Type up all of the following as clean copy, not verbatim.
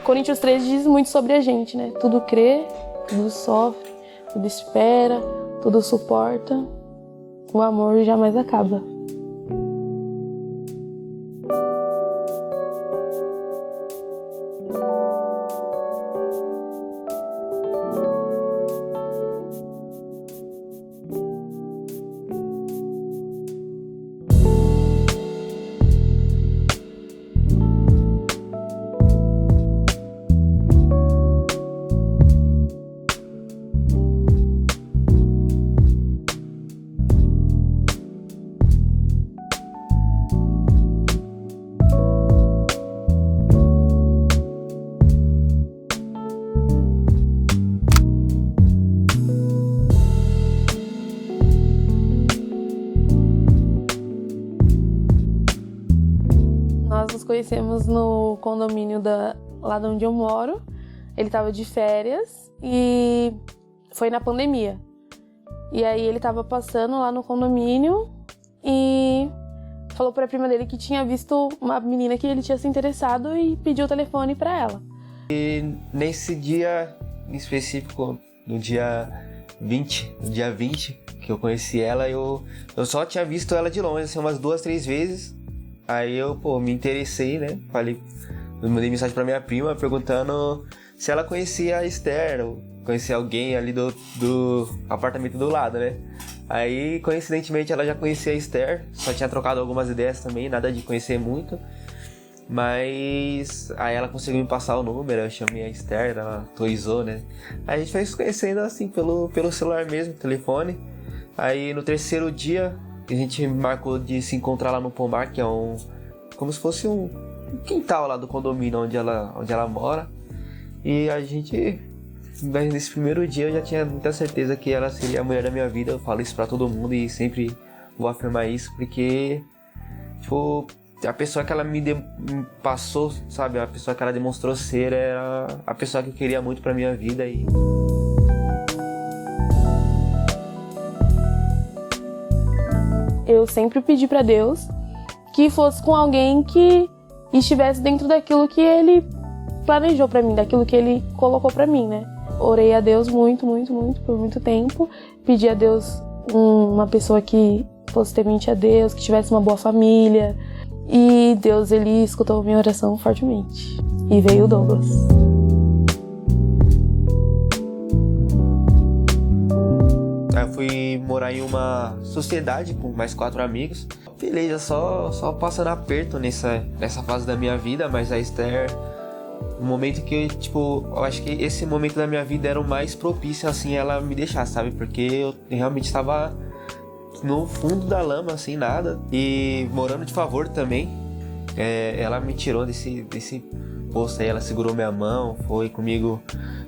Coríntios 13 diz muito sobre a gente, né? Tudo crê, tudo sofre, tudo espera, tudo suporta. O amor jamais acaba. Nós nos conhecemos no condomínio lá de onde eu moro. Ele estava de férias e foi na pandemia. E aí ele estava passando lá no condomínio e falou para a prima dele que tinha visto uma menina que ele tinha se interessado e pediu o telefone para ela. E nesse dia em específico, no dia 20 que eu conheci ela, eu só tinha visto ela de longe, assim, umas 2, 3 vezes. Aí eu, me interessei, né? Mandei mensagem pra minha prima perguntando se ela conhecia a Esther, ou conhecia alguém ali do apartamento do lado, né? Aí, coincidentemente, ela já conhecia a Esther, só tinha trocado algumas ideias também, nada de conhecer muito. Mas aí ela conseguiu me passar o número, eu chamei a Esther, ela autorizou, né? Aí a gente foi se conhecendo assim, pelo celular mesmo, telefone. Aí no terceiro dia, a gente marcou de se encontrar lá no Pomar, que é como se fosse um quintal lá do condomínio onde ela mora. E a gente, nesse primeiro dia, eu já tinha muita certeza que ela seria a mulher da minha vida. Eu falo isso pra todo mundo e sempre vou afirmar isso, porque, tipo, a pessoa que ela me passou, sabe? A pessoa que ela demonstrou ser era a pessoa que eu queria muito pra minha vida. E eu sempre pedi para Deus que fosse com alguém que estivesse dentro daquilo que Ele planejou para mim, daquilo que Ele colocou para mim, né? Orei a Deus muito, por muito tempo. Pedi a Deus uma pessoa que fosse temente a Deus, que tivesse uma boa família. E Deus, Ele escutou minha oração fortemente. E veio o Douglas. eu fui morar em uma sociedade com mais 4 amigos. Beleza, só passando aperto nessa fase da minha vida, mas a Esther, no momento que eu acho que esse momento da minha vida era o mais propício, assim, ela me deixar, sabe? Porque eu realmente estava no fundo da lama, assim, nada. E morando de favor também, ela me tirou desse posto aí, ela segurou minha mão, foi comigo,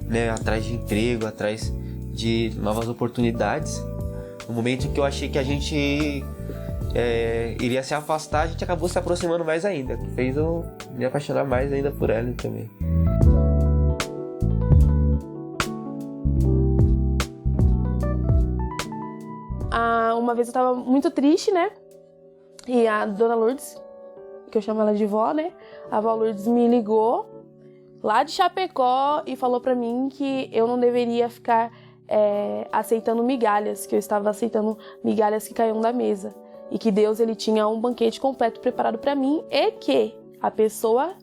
né, atrás de emprego, atrás de novas oportunidades. No momento que eu achei que a gente iria se afastar, a gente acabou se aproximando mais ainda, que fez eu me apaixonar mais ainda por ela também. Uma vez eu tava muito triste, né? E a dona Lourdes, que eu chamo ela de vó, né? A vó Lourdes me ligou lá de Chapecó e falou pra mim que eu não deveria ficar aceitando migalhas, que eu estava aceitando migalhas que caíam da mesa. E que Deus, Ele tinha um banquete completo preparado pra mim e que a pessoa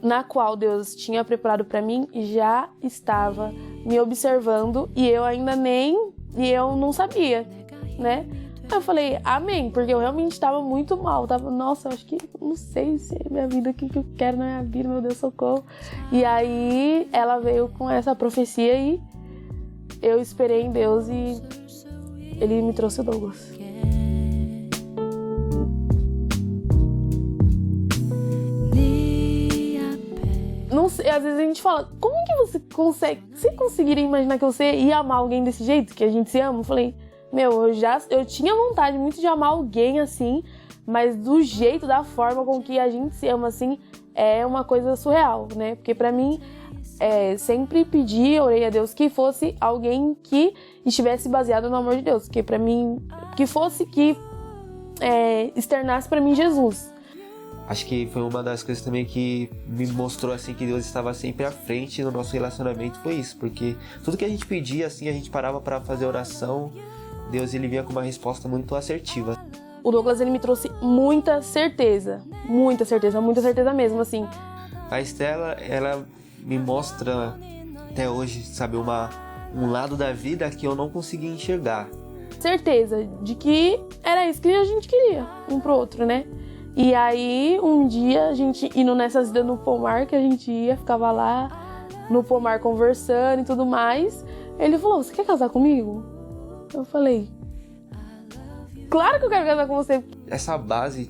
na qual Deus tinha preparado pra mim já estava me observando e eu eu não sabia, né? Aí eu falei, amém, porque eu realmente estava muito mal, nossa, eu acho que não sei se é minha vida, o que eu quero na minha vida, meu Deus, socorro. E aí ela veio com essa profecia e eu esperei em Deus e Ele me trouxe o Douglas. Não sei, às vezes a gente fala, como que você consegue? Você conseguiria imaginar que você ia amar alguém desse jeito, que a gente se ama? Eu falei, eu tinha vontade muito de amar alguém assim, mas do jeito, da forma com que a gente se ama assim, é uma coisa surreal, né? Porque pra mim, sempre orei a Deus que fosse alguém que estivesse baseado no amor de Deus, que fosse que externasse pra mim Jesus. Acho que foi uma das coisas também que me mostrou assim que Deus estava sempre à frente no nosso relacionamento, foi isso, porque tudo que a gente pedia, assim, a gente parava para fazer oração, Deus ele vinha com uma resposta muito assertiva. O Douglas ele me trouxe muita certeza mesmo, assim. A Estela, ela me mostra até hoje, sabe, um lado da vida que eu não conseguia enxergar. Certeza de que era isso que a gente queria, um pro outro, né? E aí, um dia, a gente indo nessas idas no pomar, que a gente ia, ficava lá no pomar conversando e tudo mais. Ele falou, você quer casar comigo? Eu falei, claro que eu quero casar com você. Essa base,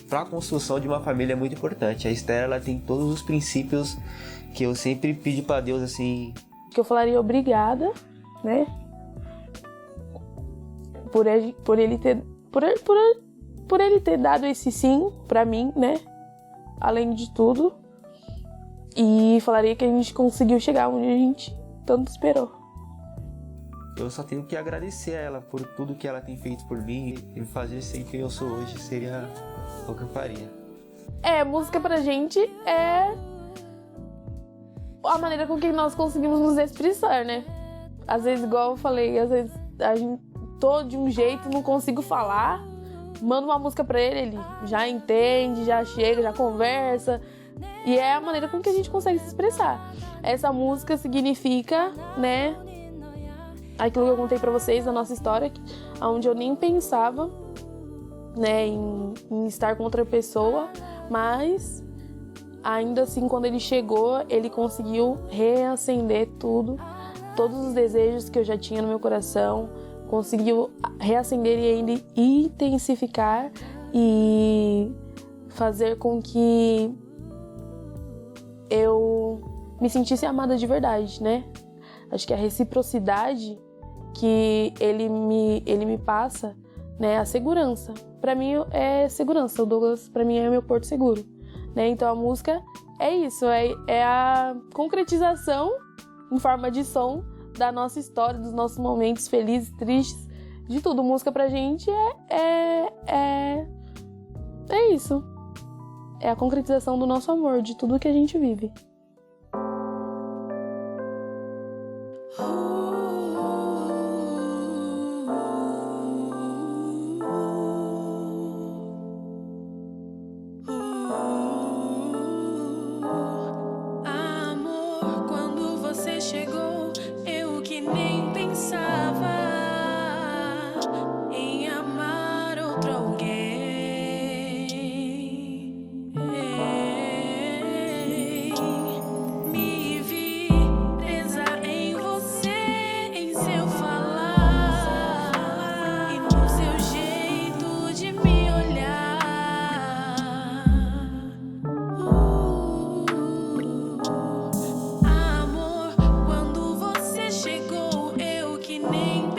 para a construção de uma família é muito importante. A Esther, ela tem todos os princípios que eu sempre pedi para Deus, assim... Que eu falaria obrigada, né? Por ele ter dado esse sim pra mim, né? Além de tudo. E falaria que a gente conseguiu chegar onde a gente tanto esperou. Eu só tenho que agradecer a ela por tudo que ela tem feito por mim. E me fazer ser quem eu sou hoje seria o que eu faria. Música pra gente é a maneira com que nós conseguimos nos expressar, né? Às vezes, igual eu falei, às vezes a gente tô de um jeito, não consigo falar, mando uma música pra ele já entende, já chega, já conversa. E é a maneira com que a gente consegue se expressar. Essa música significa, né, aquilo que eu contei pra vocês da nossa história, onde eu nem pensava, né, em estar com outra pessoa, mas ainda assim, quando ele chegou, ele conseguiu reacender todos os desejos que eu já tinha no meu coração, conseguiu reacender e ainda intensificar e fazer com que eu me sentisse amada de verdade, né? Acho que a reciprocidade que ele me passa, né? A segurança. Pra mim é segurança. O Douglas, pra mim, é meu porto seguro, né? Então a música é isso, é a concretização em forma de som da nossa história, dos nossos momentos felizes, tristes, de tudo. Música pra gente é isso. É a concretização do nosso amor, de tudo que a gente vive. Amor, quando você chegou, eu que nem pensava em amar outro alguém. Me vi presa em você, em seu falar e no seu jeito de me olhar. Amor, quando você chegou, eu que nem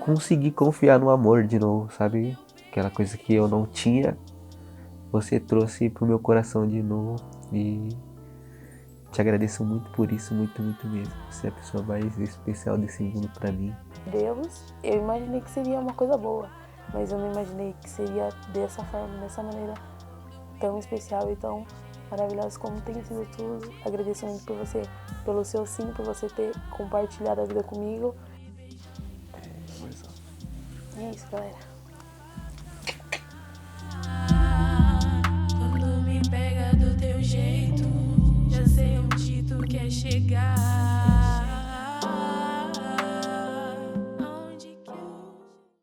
consegui confiar no amor de novo, sabe? Aquela coisa que eu não tinha, você trouxe pro meu coração de novo. E te agradeço muito por isso, muito, muito mesmo. Você é a pessoa mais especial desse mundo pra mim. Deus, eu imaginei que seria uma coisa boa, mas eu não imaginei que seria dessa forma, dessa maneira tão especial e tão maravilhosa como tem sido tudo. Agradeço muito por você, pelo seu sim, por você ter compartilhado a vida comigo. É isso, galera.